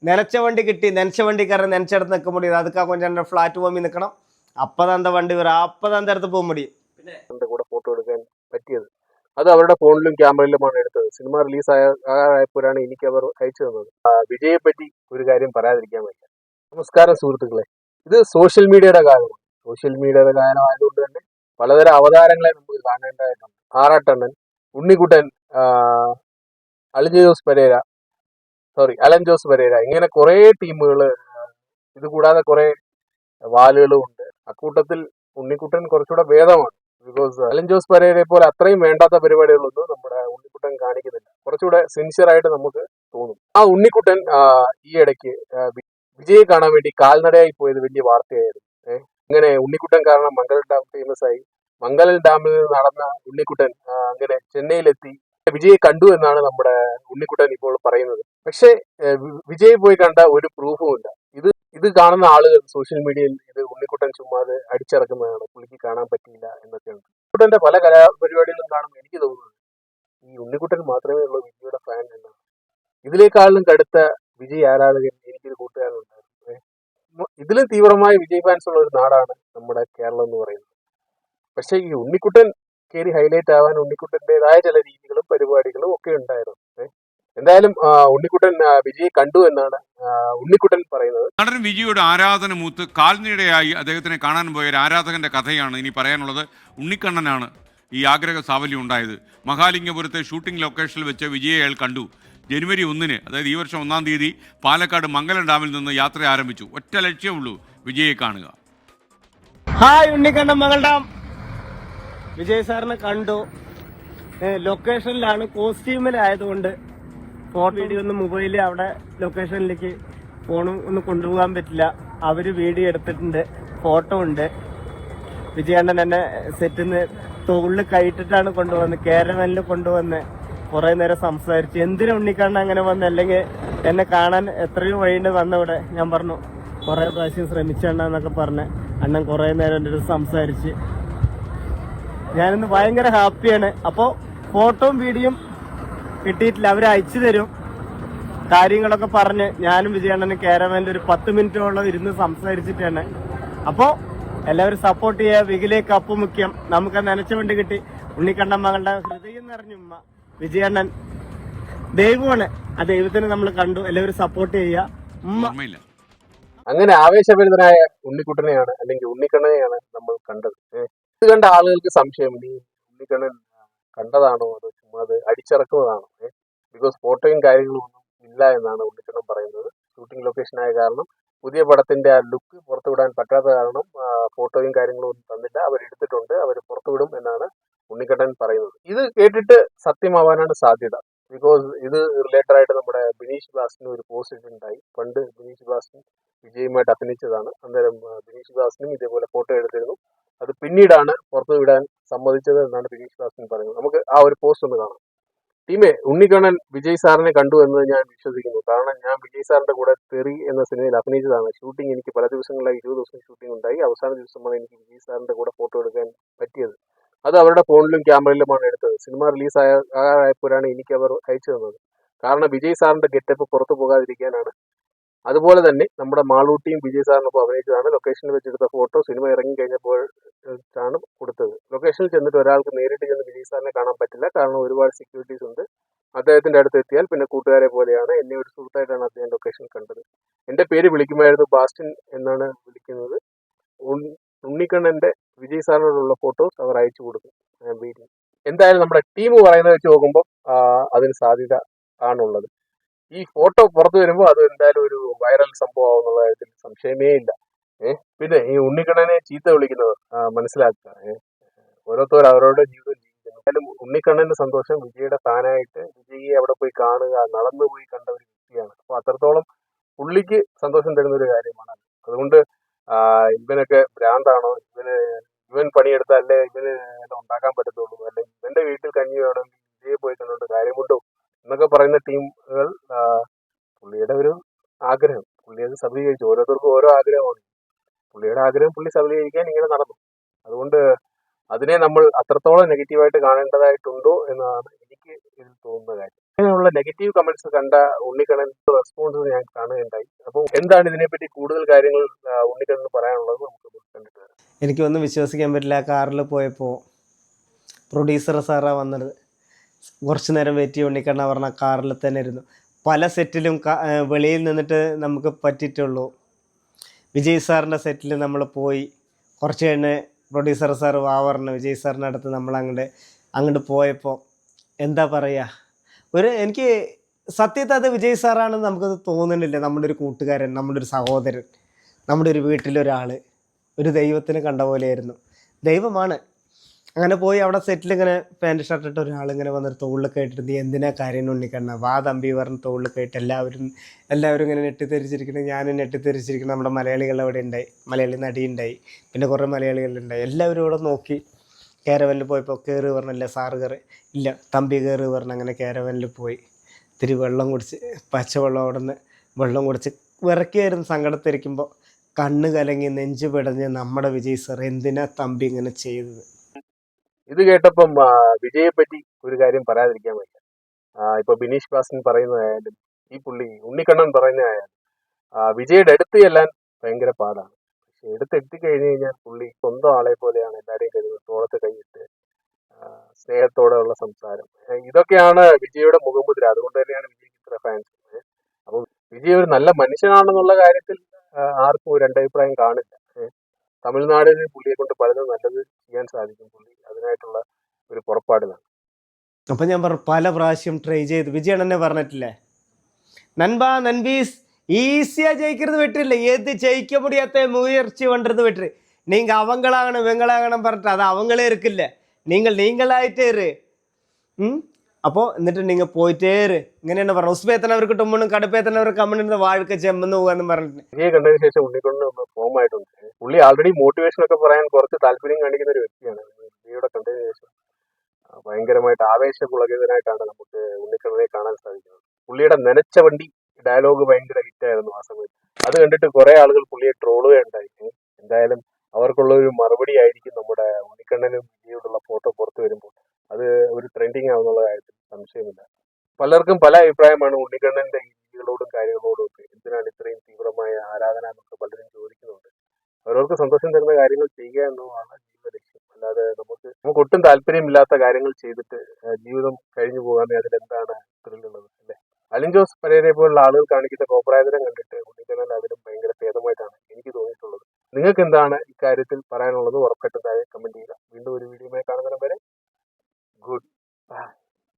நினைச்ச வண்டி கிட்டி நினைச்ச வண்டிக்காரன் நினைச்ச இடத்துல நிற்க முடியாது. அதுக்காக கொஞ்சம் ஃப்ளாറ്റ് போமி நிற்கണം. அப்பதான் அந்த വണ്ടി വരും. அப்பதான் அந்த இடത്ത് പോകാൻ முடியும். പിന്നെ കൂടെ ഫോട്ടോ എടുക്കാൻ പറ്റിയത് അത് അവരുടെ ഫോണിലും ക്യാമറയിലുമാണ് എടുത്തത്. സിനിമ റിലീസ് ആയപ്പോഴാണ് എനിക്ക് അവർ അയച്ചു തന്നത്. വിജയെ പറ്റി ഒരു കാര്യം പറയാതിരിക്കാൻ വയ്യ. നമസ്കാരം സുഹൃത്തുക്കളെ, ഇത് സോഷ്യൽ മീഡിയയുടെ കാലമാണ്. സോഷ്യൽ മീഡിയയുടെ കാലമായതുകൊണ്ട് തന്നെ പലതരം അവതാരങ്ങളെ നമുക്ക് കാണേണ്ടതായിട്ടുണ്ട്. ആറാട്ടണ്ണൻ, ഉണ്ണിക്കുട്ടൻ, അലൻ ജോസ് പെരേര ഇങ്ങനെ കുറെ ടീമുകൾ, ഇത് കൂടാതെ കുറെ വാലുകളും ഉണ്ട്. അക്കൂട്ടത്തിൽ ഉണ്ണിക്കുട്ടൻ കുറച്ചുകൂടെ ഭേദമാണ്. ബിക്കോസ് അലൻ ജോസ് പെരേരയെ പോലെ അത്രയും വേണ്ടാത്ത പരിപാടികളൊന്നും നമ്മുടെ ഉണ്ണിക്കുട്ടൻ കാണിക്കുന്നില്ല. കുറച്ചുകൂടെ സിൻസിയർ ആയിട്ട് നമുക്ക് തോന്നും. ആ ഉണ്ണിക്കുട്ടൻ ഈ ഇടയ്ക്ക് വിജയെ കാണാൻ വേണ്ടി കാൽനടയായി പോയത് വലിയ വാർത്തയായിരുന്നു. ഇങ്ങനെ ഉണ്ണിക്കുട്ടൻ കാരണം മംഗലം ഡാം ഫേമസ് ആയി. മംഗലം ഡാമിൽ നിന്ന് നടന്ന ഉണ്ണിക്കുട്ടൻ അങ്ങനെ ചെന്നൈയിലെത്തി വിജയെ കണ്ടു എന്നാണ് നമ്മുടെ ഉണ്ണിക്കുട്ടൻ ഇപ്പോൾ പറയുന്നത്. പക്ഷേ വിജയ് പോയി കണ്ട ഒരു പ്രൂഫും ഇല്ല. ഇത് കാണുന്ന ആളുകൾ സോഷ്യൽ മീഡിയയിൽ ഇത് ഉണ്ണിക്കുട്ടൻ ചുമ്മാതെ അടിച്ചിറക്കുന്നതാണ്, പുള്ളിക്ക് കാണാൻ പറ്റിയില്ല എന്നൊക്കെയുണ്ട്. ഉണ്ണിക്കുട്ടന്റെ പല കലാപരിപാടികളും കാണുമ്പോൾ എനിക്ക് തോന്നുന്നത് ഈ ഉണ്ണിക്കുട്ടൻ മാത്രമേ ഉള്ളൂ വിജയുടെ ഫാൻ എന്നാണ്. ഇതിനേക്കാളും കടുത്ത വിജയ് ആരാധകൻ എനിക്കൊരു കൂട്ടുകാരനുണ്ടായിരുന്നു. ഇതിലും തീവ്രമായ വിജയ് ഫാൻസ് ഉള്ള ഒരു നാടാണ് നമ്മുടെ കേരളം എന്ന് പറയുന്നത്. പക്ഷേ ഈ ഉണ്ണിക്കുട്ടൻ കയറി ഹൈലൈറ്റ് ആവാൻ ഉണ്ണിക്കുട്ടൻ്റെതായ ചില രീതികളും പരിപാടികളും ഒക്കെ ഉണ്ടായിരുന്നു. എന്തായാലും ഉണ്ണിക്കുട്ടൻ വിജയെ കണ്ടു എന്നാണ് ഉണ്ണിക്കുട്ടൻ പറയുന്നത്. നടൻ വിജയുടെ ആരാധന മൂത്ത് കാൽനടയായി അദ്ദേഹത്തിനെ കാണാൻ പോയ ഒരു ആരാധകന്റെ കഥയാണ് ഇനി പറയാനുള്ളത്. ഉണ്ണിക്കണ്ണനാണ് ഈ ആഗ്രഹ സാഫല്യം ഉണ്ടായത്. മഹാലിംഗപുരത്തെ ഷൂട്ടിംഗ് ലൊക്കേഷനിൽ വെച്ച് വിജയെ അയാൾ കണ്ടു. ജനുവരി 1-ന്, അതായത് ഈ വർഷം 1-ാം തീയതി പാലക്കാട് മംഗലം ഡാമിൽ നിന്ന് യാത്ര ആരംഭിച്ചു. ഒറ്റ ലക്ഷ്യമുള്ളൂ, വിജയെ കാണുക. ഹായ് ഉണ്ണിക്കണ്ണൻ, മംഗലം ഡാം. വിജയ് സാറിനെ കണ്ടു. ലൊക്കേഷനിലാണ്, കോസ്റ്റ്യൂമിലായതുകൊണ്ട് ഫോട്ടോ വീഡിയോ ഒന്നും മൊബൈലിൽ അവിടെ ലൊക്കേഷനിലേക്ക് ഫോണും ഒന്നും കൊണ്ടുപോകാൻ പറ്റില്ല. അവര് വീഡിയോ എടുത്തിട്ടുണ്ട്, ഫോട്ടോ ഉണ്ട്. വിജയണ്ണൻ എന്നെ സെറ്റിൽ നിന്ന് തോളിൽ കയറ്റിട്ടാണ് കൊണ്ടുവന്നത്, കാരവാനിൽ കൊണ്ടുവന്ന് കുറെ നേരം സംസാരിച്ചു. എന്തിനാ ഉണ്ണിക്കണ്ണൻ അങ്ങനെ വന്ന്, അല്ലെങ്കിൽ എന്നെ കാണാൻ എത്രയോ വഴിയുണ്ട് വന്നവിടെ. ഞാൻ പറഞ്ഞു കുറെ പ്രാവശ്യം ശ്രമിച്ചെണ്ണന്നൊക്കെ പറഞ്ഞ് അണ്ണൻ കുറെ നേരം എൻ്റെ അടുത്ത് സംസാരിച്ച്. ഞാനിന്ന് ഭയങ്കര ഹാപ്പിയാണ്. അപ്പോൾ ഫോട്ടോയും വീഡിയോയും കിട്ടിയിട്ടില്ല, അവർ അയച്ചു തരും. കാര്യങ്ങളൊക്കെ പറഞ്ഞ് ഞാനും വിജയണ്ണനും കാരവാനിൽ ഒരു 10 മിനിറ്റോളം ഇരുന്ന് സംസാരിച്ചിട്ടാണ്. അപ്പോൾ എല്ലാവരും സപ്പോർട്ട് ചെയ്യുക. വികിലേക്ക് അപ്പ് മുഖ്യം. നമുക്ക് നനച്ച വണ്ടി കിട്ടി. ഉണ്ണിക്കണ്ണൻ മകളുടെ ഹൃദയം നിറഞ്ഞുമ്മ. വിജയണ്ണൻ ദൈവമാണ്, ആ ദൈവത്തിനെ നമ്മൾ കണ്ടു. എല്ലാവരും സപ്പോർട്ട് ചെയ്യുക. അങ്ങനെ ആവേശഭരിതനായ ഉണ്ണിക്കുട്ടനെയാണ് അല്ലെങ്കിൽ ഉണ്ണിക്കണ്ണനെയാണ് നമ്മൾ കണ്ടത്. ഇത് കണ്ട ആളുകൾക്ക് സംശയം, ഈ ഉണ്ണിക്കണ്ണൻ കണ്ടതാണോ അതോ ചുമ്മാ അത് അടിച്ചിറക്കുന്നതാണോ? ബിക്കോസ് ഫോട്ടോയും കാര്യങ്ങളും ഒന്നും ഇല്ല എന്നാണ് ഉണ്ണിക്കണ്ണൻ പറയുന്നത്. ഷൂട്ടിംഗ് ലൊക്കേഷനായ കാരണം പുതിയ പടത്തിന്റെ ആ ലുക്ക് പുറത്തുവിടാൻ പറ്റാത്ത കാരണം ഫോട്ടോയും കാര്യങ്ങളും ഒന്നും തന്നില്ല. അവരെടുത്തിട്ടുണ്ട്, അവർ പുറത്തുവിടും എന്നാണ് ഉണ്ണിക്കണ്ണൻ പറയുന്നത്. ഇത് കേട്ടിട്ട് സത്യമാവാനാണ് സാധ്യത. ബിക്കോസ് ഇത് റിലേറ്റഡ് ആയിട്ട് നമ്മുടെ ബിനീഷ് ബാസിന് ഒരു പോസ്റ്റ് ഇട്ടുണ്ടായി. പണ്ട് ബിനീഷ് ബാസിന് വിജയുമായിട്ട് അഭിനയിച്ചതാണ്. അന്നേരം ബിനീഷ് ബാസിനും ഇതേപോലെ ഫോട്ടോ എടുത്തിരുന്നു. അത് പിന്നീടാണ് പുറത്തു വിടാൻ സമ്മതിച്ചത് എന്നാണ് ബിനീഷ് ബാസിൻ പറയുന്നത്. നമുക്ക് ആ ഒരു പോസ്റ്റ് ഒന്ന് കാണാം. ടീമേ, ഉണ്ണിക്കണ്ണൻ വിജയ് സാറിനെ കണ്ടു എന്ന് ഞാൻ വിശ്വസിക്കുന്നു. കാരണം ഞാൻ വിജയ് സാറിന്റെ കൂടെ തെറി എന്ന സിനിമയിൽ അഭിനയിച്ചതാണ്. ഷൂട്ടിംഗ് എനിക്ക് പല ദിവസങ്ങളായി 20 ദിവസം ഷൂട്ടിംഗ് ഉണ്ടായി. അവസാന ദിവസമാണ് എനിക്ക് വിജയ് സാറിന്റെ കൂടെ ഫോട്ടോ എടുക്കാൻ പറ്റിയത്. അത് അവരുടെ ഫോണിലും ക്യാമറയിലുമാണ് എടുത്തത്. സിനിമ റിലീസ് ആയപ്പോഴാണ് എനിക്ക് അവർ അയച്ചു തന്നത്. കാരണം വിജയ് സാറിന്റെ ഗെറ്റപ്പ് പുറത്തു പോകാതിരിക്കാനാണ്. അതുപോലെ തന്നെ നമ്മുടെ മാളൂട്ടിയും വിജയ് സാറിനൊപ്പം അഭിനയിച്ചതാണ്. ലൊക്കേഷനിൽ വെച്ചെടുത്ത ഫോട്ടോ സിനിമ ഇറങ്ങി കഴിഞ്ഞപ്പോഴാണ് കൊടുത്തത്. ലൊക്കേഷനിൽ ചെന്നിട്ട് ഒരാൾക്ക് നേരിട്ട് ചെന്ന് വിജയ് സാറിനെ കാണാൻ പറ്റില്ല, കാരണം ഒരുപാട് സെക്യൂരിറ്റീസ് ഉണ്ട്. അദ്ദേഹത്തിന്റെ അടുത്ത് എത്തിയാൽ പിന്നെ കൂട്ടുകാരെ പോലെയാണ്. എന്നെ ഒരു സുഹൃത്തായിട്ടാണ് അദ്ദേഹം ലൊക്കേഷനിൽ കണ്ടത്. എന്റെ പേര് വിളിക്കുമായിരുന്നു, ബാസ്റ്റിൻ എന്നാണ് വിളിക്കുന്നത്. ഉണ്ണിക്കണ്ണന്റെ വിജയ് സാറിനോടുള്ള ഫോട്ടോസ് അവർ അയച്ചു കൊടുക്കും. എന്തായാലും നമ്മുടെ ടീം പറയുന്നത് വെച്ച് നോക്കുമ്പോൾ അതിന് സാധ്യത ആണുള്ളത്. ഈ ഫോട്ടോ പുറത്തു വരുമ്പോൾ അത് എന്തായാലും ഒരു വൈറൽ സംഭവം എന്നുള്ള കാര്യത്തിൽ സംശയമേ ഇല്ല. പിന്നെ ഈ ഉണ്ണിക്കണ്ണനെ ചീത്ത വിളിക്കുന്നവർ മനസ്സിലാക്കുക. ഓരോരുത്തർ അവരുടെ ജീവിതം ജീവിക്കുന്നു. എന്തായാലും ഉണ്ണിക്കണ്ണന്റെ സന്തോഷം വിജയുടെ ഫാനായിട്ട് വിജയെ അവിടെ പോയി കാണുക, നടന്നു പോയി കണ്ട ഒരു വ്യക്തിയാണ്. അപ്പൊ അത്രത്തോളം പുള്ളിക്ക് സന്തോഷം തരുന്ന ഒരു കാര്യമാണ്. അതുകൊണ്ട് ഇവനൊക്കെ ഭ്രാന്താണോ, ഇവൻ പണിയെടുത്താലേ ഇവന് ഉണ്ടാക്കാൻ പറ്റത്തുള്ളൂ, അല്ലെങ്കിൽ ഇവന്റെ വീട്ടിൽ കഞ്ഞി വേണമെങ്കിൽ വിജയെ പോയി കണ്ടുകൊണ്ട് കാര്യമുണ്ടോ എന്നൊക്കെ പറയുന്ന ടീമുകൾ, പുള്ളിയുടെ ഒരു ആഗ്രഹം പുള്ളി അത് സബലീകരിച്ചു. ഓരോരുത്തർക്കും ഓരോ ആഗ്രഹമാണ്. പുള്ളിയുടെ ആഗ്രഹം പുള്ളി സബലീകരിക്കാൻ ഇങ്ങനെ നടന്നു. അതുകൊണ്ട് അതിനെ നമ്മൾ അത്രത്തോളം നെഗറ്റീവായിട്ട് കാണേണ്ടതായിട്ടുണ്ടോ എന്നാണ് എനിക്ക് ഇതിൽ തോന്നുന്ന കാര്യം. അങ്ങനെയുള്ള നെഗറ്റീവ് കമന്റ്സ് കണ്ട ഉണ്ണിക്കണ്ണൻ റെസ്പോൺസ് ഞാൻ കാണുകയുണ്ടായി. അപ്പോൾ എന്താണ് ഇതിനെപ്പറ്റി കൂടുതൽ കാര്യങ്ങൾ ഉണ്ണിക്കണ്ണന് പറയാനുള്ളത് നമുക്ക് കണ്ടിട്ട് വരാം. എനിക്കൊന്നും വിശ്വസിക്കാൻ പറ്റില്ല. കാറിൽ പോയപ്പോൾ പ്രൊഡ്യൂസർ സാറാ വന്നത്. കുറച്ച് നേരം വെയിറ്റ് ചെയ്യും. ഉണ്ണിക്കണ്ണ പറഞ്ഞ കാറിൽ തന്നെ ഇരുന്നു. പല സെറ്റിലും വെളിയിൽ നിന്നിട്ട് നമുക്ക് പറ്റിയിട്ടുള്ളൂ. വിജയ് സാറിൻ്റെ സെറ്റിൽ നമ്മൾ പോയി കുറച്ച് കഴിഞ്ഞ് പ്രൊഡ്യൂസർ സാർ വാ പറഞ്ഞു. വിജയ് സാറിൻ്റെ അടുത്ത് നമ്മൾ അങ്ങോട്ട് പോയപ്പോൾ എന്താ പറയുക, എനിക്ക് സത്യത്തിൽ അത് വിജയ് സാറാണെന്ന് നമുക്കത് തോന്നുന്നില്ല. നമ്മുടെ ഒരു കൂട്ടുകാരൻ, നമ്മുടെ ഒരു സഹോദരൻ, നമ്മുടെ ഒരു വീട്ടിലൊരാൾ, ഒരു ദൈവത്തിന് കണ്ട പോലെയായിരുന്നു. ദൈവമാണ്. അങ്ങനെ പോയി അവിടെ സെറ്റിൽ ഇങ്ങനെ പാൻറ് ഷർട്ട് ഇട്ട ഒരാളിങ്ങനെ വന്നിട്ട് തോളിൽ കേട്ടിട്ട് നീ എന്തിനാ കാര്യം ഉണ്ണിക്കണ്ണ വാ തമ്പി പറഞ്ഞ് തോളിൽ കേട്ട് എല്ലാവരും ഇങ്ങനെ ഞെട്ടിത്തെറിച്ചിരിക്കണം. ഞാനും ഞെട്ടിത്തെറിച്ചിരിക്കണം. നമ്മുടെ മലയാളികൾ അവിടെ ഉണ്ടായി, മലയാളി നടിയുണ്ടായി, പിന്നെ കുറേ മലയാളികളുണ്ടായി. എല്ലാവരും ഇവിടെ നോക്കി. കാരവനിൽ പോയപ്പോൾ കയറി പറഞ്ഞില്ല സാറ് കയറി, ഇല്ല തമ്പി കയറി പറഞ്ഞ് അങ്ങനെ കാരവനിൽ പോയി. ഇത്തിരി വെള്ളം കുടിച്ച്, പച്ചവെള്ളം അവിടെ നിന്ന് വെള്ളം കുടിച്ച് വിറക്കിയായിരുന്നു. സങ്കടത്തിരിക്കുമ്പോൾ കണ്ണ് കലങ്ങി നെഞ്ച് പിടഞ്ഞ് നമ്മുടെ വിജയ് സാർ എന്തിനാ തമ്പി ഇങ്ങനെ ചെയ്തത്. ഇത് കേട്ടപ്പം വിജയെ പറ്റി ഒരു കാര്യം പറയാതിരിക്കാൻ വയ്യ. ഇപ്പൊ ബിനീഷ് ബാസൻ പറയുന്നതായാലും ഈ പുള്ളി ഉണ്ണിക്കണ്ണൻ പറയുന്നതായാലും വിജയുടെ അടുത്ത് ചെല്ലാൻ ഭയങ്കര പാടാണ്. പക്ഷെ എടുത്തെത്തി കഴിഞ്ഞു കഴിഞ്ഞാൽ പുള്ളി സ്വന്തം ആളെ പോലെയാണ് എല്ലാവരെയും കരുതുന്നത്. തോളത്ത് കൈയിട്ട് സ്നേഹത്തോടെയുള്ള സംസാരം, ഇതൊക്കെയാണ് വിജയുടെ മുഖമുദ്ര. അതുകൊണ്ട് തന്നെയാണ് വിജയ്ക്ക് ഇത്ര ഫാൻസ്. അപ്പം വിജയ് ഒരു നല്ല മനുഷ്യനാണെന്നുള്ള കാര്യത്തിൽ ആർക്കും ഒരു രണ്ടഭിപ്രായം കാണില്ല. തമിഴ്നാടിന് പുള്ളിയെ കൊണ്ട് പലതും നല്ലത് ചെയ്യാൻ സാധിക്കും. പുള്ളി അതിനായിട്ടുള്ള ഒരു പുറപ്പാടിലാണ്. അപ്പം ഞാൻ പറഞ്ഞു പല പ്രാവശ്യം ട്രൈ ചെയ്ത്. വിജയൻ എന്നെ പറഞ്ഞിട്ടില്ലേ, നൻപാ നൻപീസ് ஈஸியாக ஜெயிக்கிறது வெற்றி இல்லை, எது ஜெயிக்க முடியாத முயற்சி பண்ணுறது வெற்றி. நீங்கள் அவங்களாகணும் இவங்களாகணும் പറഞ്ഞിട്ട് അത് അവങ്ങളെ இருக்குல்ல, நீங்களாயிட்டே இரு. അപ്പോൾ എന്നിട്ട് നിങ്ങൾ പോയിട്ടേ ഇரு. ഇങ്ങനെയാണ് പറഞ്ഞു. ഉസ്ബേത്തനവർക്ക് ടുമ്മണും കടുപ്പേത്തനവർക്ക് കമ്മണിരുന്ന വാഴക്ക് ചെമ്മെന്ന് പോകാന്ന് പറഞ്ഞിട്ട്. വിജയ് കണ്ടതിന് ശേഷം ഉണ്ണിക്കൊണ്ട് ഫോം ആയിട്ടുണ്ട്. പുള്ളി ആൾറെഡി മോട്ടിവേഷൻ ഒക്കെ പറയാൻ കുറച്ച് താല്പര്യം കാണിക്കുന്ന ഒരു വ്യക്തിയാണ്. വിജയുടെ കണ്ടതിന് ശേഷം ഭയങ്കരമായിട്ട് ആവേശപുളകിതനായിട്ടാണ് നമുക്ക് ഉണ്ണിക്കണ്ണനെ കാണാൻ സാധിക്കുന്നത്. പുള്ളിയുടെ നനച്ച വണ്ടി ഡയലോഗ് ഭയങ്കര ഹിറ്റായിരുന്നു ആ സമയത്ത്. അത് കണ്ടിട്ട് കുറെ ആളുകൾ പുള്ളിയെ ട്രോളുകയുണ്ടായി. എന്തായാലും അവർക്കുള്ള ഒരു മറുപടി ആയിരിക്കും നമ്മുടെ ഉണ്ണിക്കണ്ണനും വിജയോടുള്ള ഫോട്ടോ പുറത്തു വരുമ്പോൾ അത് ഒരു ട്രെൻഡിങ് ആവുന്നുള്ള കാര്യത്തിൽ സംശയമില്ല. പലർക്കും പല അഭിപ്രായമാണ് ഉണ്ണിക്കണ്ണന്റെ രീതികളോടും കാര്യങ്ങളോടും ഒക്കെ. എന്തിനാണ് ഇത്രയും തീവ്രമായ ആരാധന എന്നൊക്കെ പലരും ചോദിക്കുന്നുണ്ട്. അവരവർക്ക് സന്തോഷം തരുന്ന കാര്യങ്ങൾ ചെയ്യുക എന്നതാണ് ജീവിത ലക്ഷ്യം. അല്ലാതെ നമുക്ക് ഒട്ടും താല്പര്യമില്ലാത്ത കാര്യങ്ങൾ ചെയ്തിട്ട് ജീവിതം കഴിഞ്ഞു പോകാൻ അതിലെന്താണ് ത്രില്ലുള്ളത് അല്ലേ? അലിൻ ജോസ് പരേരെ പോലുള്ള ആളുകൾ കാണിക്കുന്ന കോപ്രായതരം കണ്ടിട്ട് ഉണ്ണിക്കണ്ണൻ അതിലും ഭയങ്കര ഭേദമായിട്ടാണ് എനിക്ക് തോന്നിയിട്ടുള്ളത്. നിങ്ങൾക്ക് എന്താണ് ഇക്കാര്യത്തിൽ പറയാനുള്ളത്? ഉറപ്പായിട്ടും താഴെ കമന്റ് ചെയ്യുക.